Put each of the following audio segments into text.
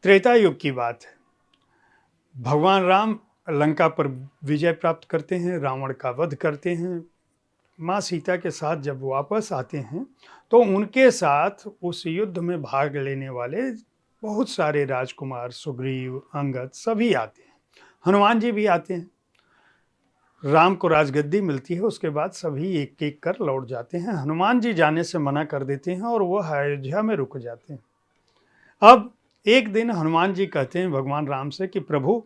त्रेता युग की बात है। भगवान राम लंका पर विजय प्राप्त करते हैं, रावण का वध करते हैं। माँ सीता के साथ जब वापस आते हैं तो उनके साथ उस युद्ध में भाग लेने वाले बहुत सारे राजकुमार, सुग्रीव, अंगद सभी आते हैं। हनुमान जी भी आते हैं। राम को राजगद्दी मिलती है, उसके बाद सभी एक एक कर लौट जाते हैं। हनुमान जी जाने से मना कर देते हैं और वो अयोध्या में रुक जाते हैं। अब एक दिन हनुमान जी कहते हैं भगवान राम से कि प्रभु,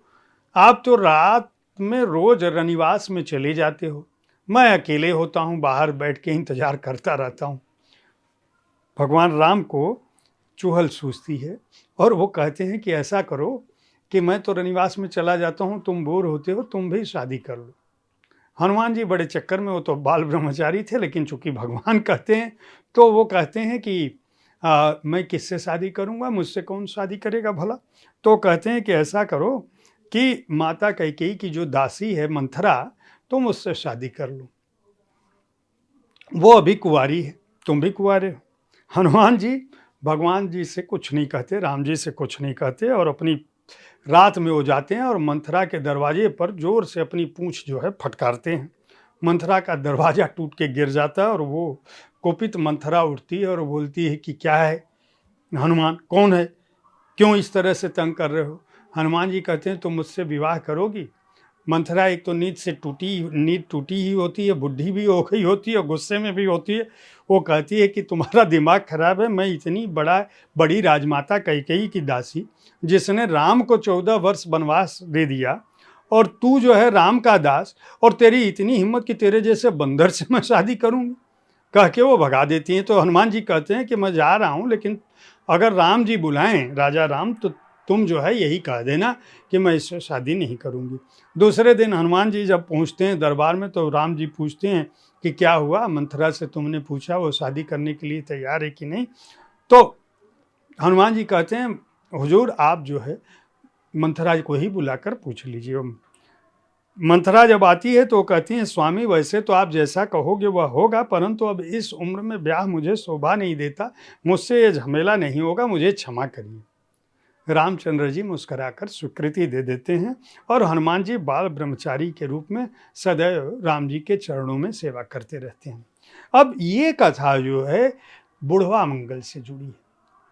आप तो रात में रोज रनिवास में चले जाते हो, मैं अकेले होता हूं, बाहर बैठ के इंतजार करता रहता हूं। भगवान राम को चुहल सूझती है और वो कहते हैं कि ऐसा करो कि मैं तो रनिवास में चला जाता हूं, तुम बोर होते हो, तुम भी शादी कर लो। हनुमान जी बड़े चक्कर में, वो तो बाल ब्रह्मचारी थे, लेकिन चूंकि भगवान कहते हैं तो वो कहते हैं कि मैं किससे शादी करूंगा, मुझसे कौन शादी करेगा भला। तो कहते हैं कि ऐसा करो कि माता कैकेयी की जो दासी है मंथरा, तुम उससे शादी कर लो, वो अभी कुंवारी है, तुम भी कुंवारे हो। हनुमान जी भगवान जी से कुछ नहीं कहते, राम जी से कुछ नहीं कहते और अपनी रात में वो जाते हैं और मंथरा के दरवाजे पर जोर से अपनी पूंछ जो है फटकारते हैं। मंथरा का दरवाजा टूट के गिर जाता है और वो कुपित मंथरा उठती है और बोलती है कि क्या है हनुमान, कौन है, क्यों इस तरह से तंग कर रहे हो। हनुमान जी कहते हैं तुम मुझसे विवाह करोगी। मंथरा एक तो नींद टूटी ही होती है, बुढ़ी भी हो गई होती है, गुस्से में भी होती है। वो कहती है कि तुम्हारा दिमाग खराब है, मैं इतनी बड़ी राजमाता कैकेयी की दासी, जिसने राम को 14 वर्ष वनवास दे दिया, और तू जो है राम का दास, और तेरी इतनी हिम्मत कि तेरे जैसे बंदर से मैं शादी करूंगी। कह के वो भगा देती हैं। तो हनुमान जी कहते हैं कि मैं जा रहा हूं, लेकिन अगर राम जी बुलाएं, राजा राम, तो तुम जो है यही कह देना कि मैं इससे शादी नहीं करूंगी। दूसरे दिन हनुमान जी जब पहुंचते हैं दरबार में तो राम जी पूछते हैं कि क्या हुआ, मंथरा से तुमने पूछा वो शादी करने के लिए तैयार है कि नहीं। तो हनुमान जी कहते हैं हुजूर, आप जो है मंथरा को ही बुलाकर पूछ लीजिए। मंथरा जब आती है तो कहती है स्वामी, वैसे तो आप जैसा कहोगे वह होगा, परंतु अब इस उम्र में ब्याह मुझे शोभा नहीं देता, मुझसे ये झमेला नहीं होगा, मुझे क्षमा करिए। रामचंद्र जी मुस्कुराकर स्वीकृति दे देते हैं और हनुमान जी बाल ब्रह्मचारी के रूप में सदैव राम जी के चरणों में सेवा करते रहते हैं। अब ये कथा जो है बुढ़वा मंगल से जुड़ी है।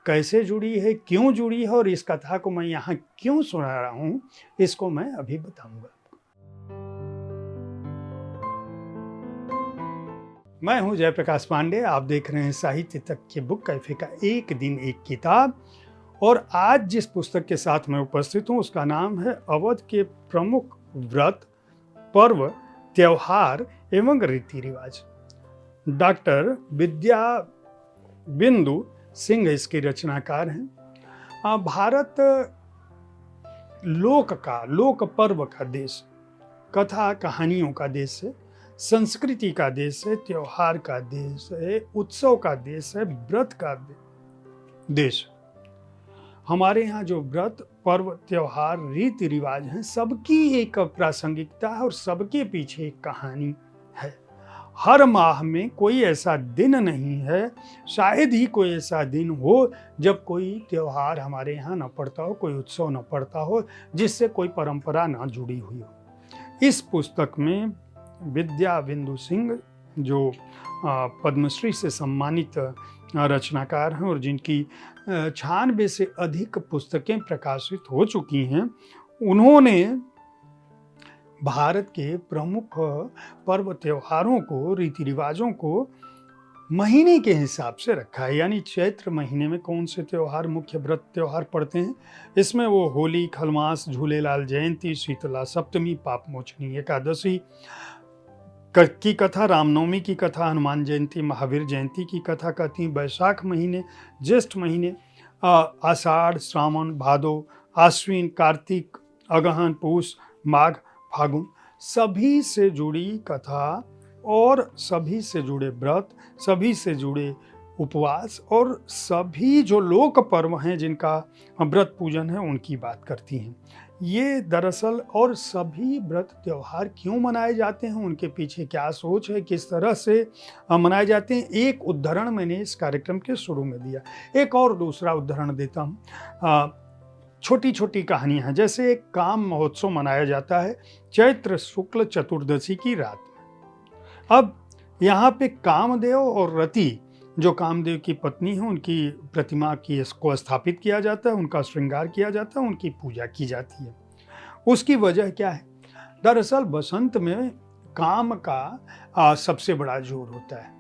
कैसे जुड़ी है, क्यों जुड़ी है, और इस कथा को मैं यहाँ क्यों सुना रहा हूँ, इसको मैं अभी बताऊंगा। मैं हूं जयप्रकाश पांडे, आप देख रहे हैं साहित्य तक के बुक कैफे का एक दिन एक किताब। और आज जिस पुस्तक के साथ मैं उपस्थित हूं उसका नाम है अवध के प्रमुख व्रत, पर्व, त्योहार एवं रीति रिवाज। डॉक्टर विद्या बिंदु सिंह इसके रचनाकार हैं। भारत लोक पर्व का देश, कथा कहानियों का देश है, संस्कृति का देश है, त्योहार का देश है, उत्सव का देश है, व्रत का देश। हमारे यहाँ जो व्रत, पर्व, त्योहार, रीति रिवाज हैं, सबकी एक प्रासंगिकता है और सबके पीछे एक कहानी है। हर माह में कोई ऐसा दिन नहीं है, शायद ही कोई ऐसा दिन हो जब कोई त्योहार हमारे यहाँ न पड़ता हो, कोई उत्सव न पड़ता हो जिससे कोई परंपरा न जुड़ी हुई हो। इस पुस्तक में विद्या बिंदु सिंह जो पद्मश्री से सम्मानित रचनाकार हैं और जिनकी 96 से अधिक पुस्तकें प्रकाशित हो चुकी हैं, उन्होंने भारत के प्रमुख पर्व त्योहारों को, रीति रिवाजों को महीने के हिसाब से रखा है। यानी चैत्र महीने में कौन से त्योहार, मुख्य व्रत त्योहार पड़ते हैं, इसमें वो होली, खलमास, झूलेलाल जयंती, शीतला सप्तमी, पाप मोचनी एकादशी की कथा, रामनवमी की कथा, हनुमान जयंती, महावीर जयंती की कथा कहती हैं। बैसाख महीने, ज्येष्ठ महीने, आषाढ़, श्रावण, भादो, आश्विन, कार्तिक, अगहन, पूस, माघ, फागुन, सभी से जुड़ी कथा और सभी से जुड़े व्रत, सभी से जुड़े उपवास और सभी जो लोक पर्व हैं जिनका व्रत पूजन है उनकी बात करती हैं। ये दरअसल, और सभी व्रत त्योहार क्यों मनाए जाते हैं, उनके पीछे क्या सोच है, किस तरह से मनाए जाते हैं, एक उदाहरण मैंने इस कार्यक्रम के शुरू में दिया। एक और दूसरा उदाहरण देता हूँ। छोटी छोटी कहानियां हैं। जैसे एक काम महोत्सव मनाया जाता है चैत्र शुक्ल चतुर्दशी की रात में। अब यहाँ पे कामदेव और रति, जो कामदेव की पत्नी है, उनकी प्रतिमा की को स्थापित किया जाता है, उनका श्रृंगार किया जाता है, उनकी पूजा की जाती है। उसकी वजह क्या है? दरअसल बसंत में काम का सबसे बड़ा जोर होता है।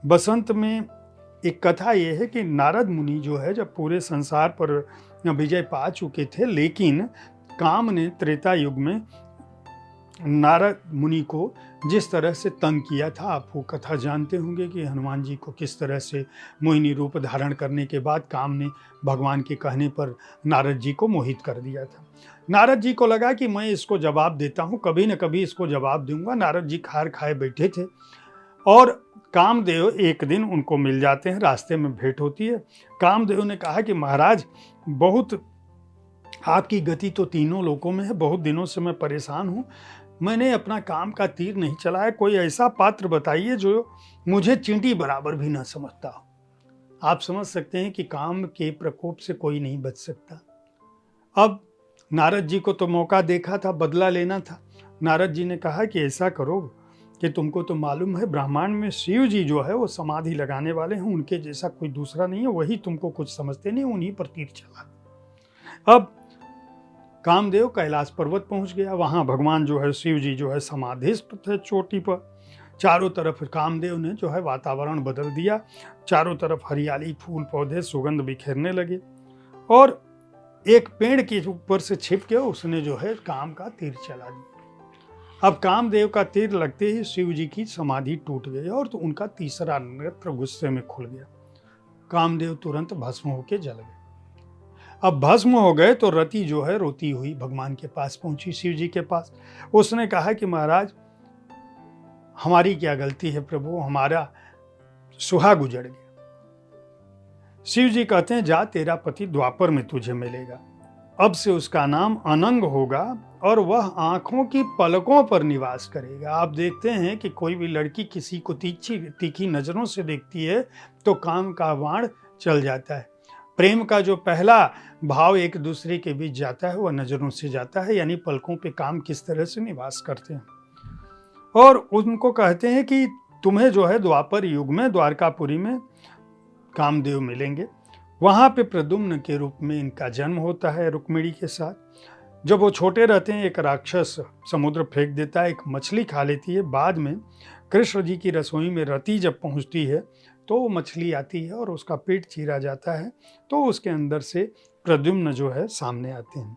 बसंत में एक कथा यह है कि नारद मुनि जो है जब पूरे संसार पर विजय पा चुके थे, लेकिन काम ने त्रेता युग में नारद मुनि को जिस तरह से तंग किया था, आप वो कथा जानते होंगे कि हनुमान जी को किस तरह से मोहिनी रूप धारण करने के बाद काम ने भगवान के कहने पर नारद जी को मोहित कर दिया था। नारद जी को लगा कि मैं इसको जवाब देता हूँ, कभी न कभी इसको जवाब दूंगा। नारद जी खार खाए बैठे थे और कामदेव एक दिन उनको मिल जाते हैं, रास्ते में भेंट होती है। कामदेव ने कहा कि महाराज, बहुत आपकी गति तो तीनों लोकों में है, बहुत दिनों से मैं परेशान हूँ, मैंने अपना काम का तीर नहीं चलाया, कोई ऐसा पात्र बताइए जो मुझे चींटी बराबर भी ना समझता हो। आप समझ सकते हैं कि काम के प्रकोप से कोई नहीं बच सकता। अब नारद जी को तो मौका देखा था, बदला लेना था। नारद जी ने कहा कि ऐसा करो कि तुमको तो मालूम है ब्रह्मांड में शिव जी जो है वो समाधि लगाने वाले हैं, उनके जैसा कोई दूसरा नहीं है, वही तुमको कुछ समझते नहीं, उन्हीं पर तीर चला। अब कामदेव कैलाश पर्वत पहुंच गया। वहां भगवान जो है शिव जी जो है समाधिस्थ थे चोटी पर। चारों तरफ कामदेव ने जो है वातावरण बदल दिया, चारों तरफ हरियाली, फूल पौधे, सुगंध बिखेरने लगे और एक पेड़ के ऊपर से छिप के उसने जो है काम का तीर चला दिया। अब कामदेव का तीर लगते ही शिव जी की समाधि टूट गई और तो उनका तीसरा नेत्र गुस्से में खुल गया। कामदेव तुरंत भस्म होके जल गए। अब भस्म हो गए तो रति जो है रोती हुई भगवान के पास पहुंची, शिव जी के पास। उसने कहा कि महाराज, हमारी क्या गलती है प्रभु, हमारा सुहाग उजड़ गया। शिव जी कहते हैं, जा, तेरा पति द्वापर में तुझे मिलेगा, अब से उसका नाम अनंग होगा और वह आंखों की पलकों पर निवास करेगा। आप देखते हैं कि कोई भी लड़की किसी को तीखी नजरों से देखती है तो काम का बाण चल जाता है। प्रेम का जो पहला भाव एक दूसरे के बीच जाता है वह नजरों से जाता है, यानी पलकों पे काम किस तरह से निवास करते हैं। और उनको कहते हैं कि तुम्हें जो है द्वापर युग में द्वारकापुरी में कामदेव मिलेंगे। वहां पे प्रद्युम्न के रूप में इनका जन्म होता है रुक्मिणी के साथ। जब वो छोटे रहते हैं एक राक्षस समुद्र फेंक देता है, एक मछली खा लेती है। बाद में कृष्ण जी की रसोई में रति जब पहुंचती है तो वो मछली आती है और उसका पेट चीरा जाता है, तो उसके अंदर से प्रद्युम्न जो है सामने आते हैं।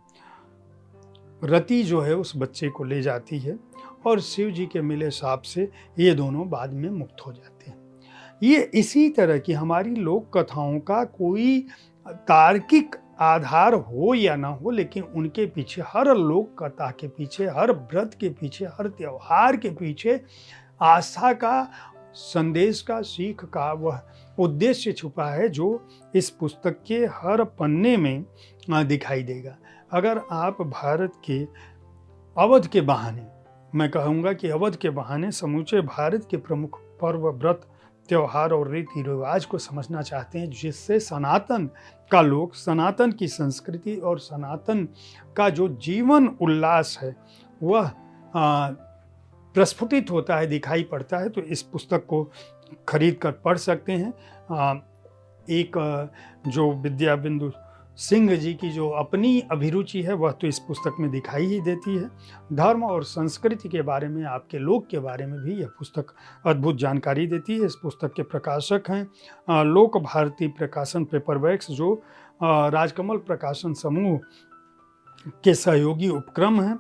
रति जो है उस बच्चे को ले जाती है और शिव जी के मिले साप से ये दोनों बाद में मुक्त हो जाते हैं। ये इसी तरह की हमारी लोक कथाओं का कोई तार्किक आधार हो या ना हो, लेकिन उनके पीछे, हर लोक कथा के पीछे, हर व्रत के पीछे, हर त्योहार के पीछे आस्था का, संदेश का, सीख का वह उद्देश्य छुपा है जो इस पुस्तक के हर पन्ने में दिखाई देगा। अगर आप भारत के अवध के बहाने, मैं कहूँगा कि अवध के बहाने समूचे भारत के प्रमुख पर्व, व्रत, त्योहार और रीति रिवाज को समझना चाहते हैं, जिससे सनातन का लोक, सनातन की संस्कृति और सनातन का जो जीवन उल्लास है वह प्रस्फुटित होता है, दिखाई पड़ता है, तो इस पुस्तक को खरीद कर पढ़ सकते हैं। एक जो विद्याबिंदु सिंह जी की जो अपनी अभिरुचि है वह तो इस पुस्तक में दिखाई ही देती है। धर्म और संस्कृति के बारे में, आपके लोक के बारे में भी यह पुस्तक अद्भुत जानकारी देती है। इस पुस्तक के प्रकाशक हैं लोक भारती प्रकाशन पेपरवैक्स, जो राजकमल प्रकाशन समूह के सहयोगी उपक्रम हैं।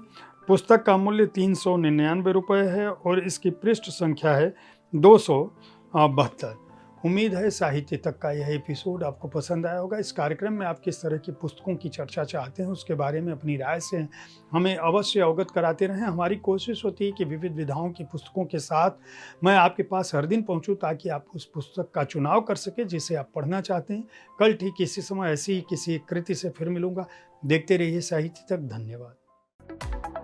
पुस्तक का मूल्य 399 रुपये है और इसकी पृष्ठ संख्या है 272। उम्मीद है साहित्य तक का यह एपिसोड आपको पसंद आया होगा। इस कार्यक्रम में आप किस तरह की पुस्तकों की चर्चा चाहते हैं उसके बारे में अपनी राय से हमें अवश्य अवगत कराते रहें। हमारी कोशिश होती है कि विविध विधाओं की पुस्तकों के साथ मैं आपके पास हर दिन पहुंचूं, ताकि आप उस पुस्तक का चुनाव कर सकें जिसे आप पढ़ना चाहते हैं। कल ठीक इसी समय ऐसी ही किसी कृति से फिर मिलूंगा। देखते रहिए साहित्य तक। धन्यवाद।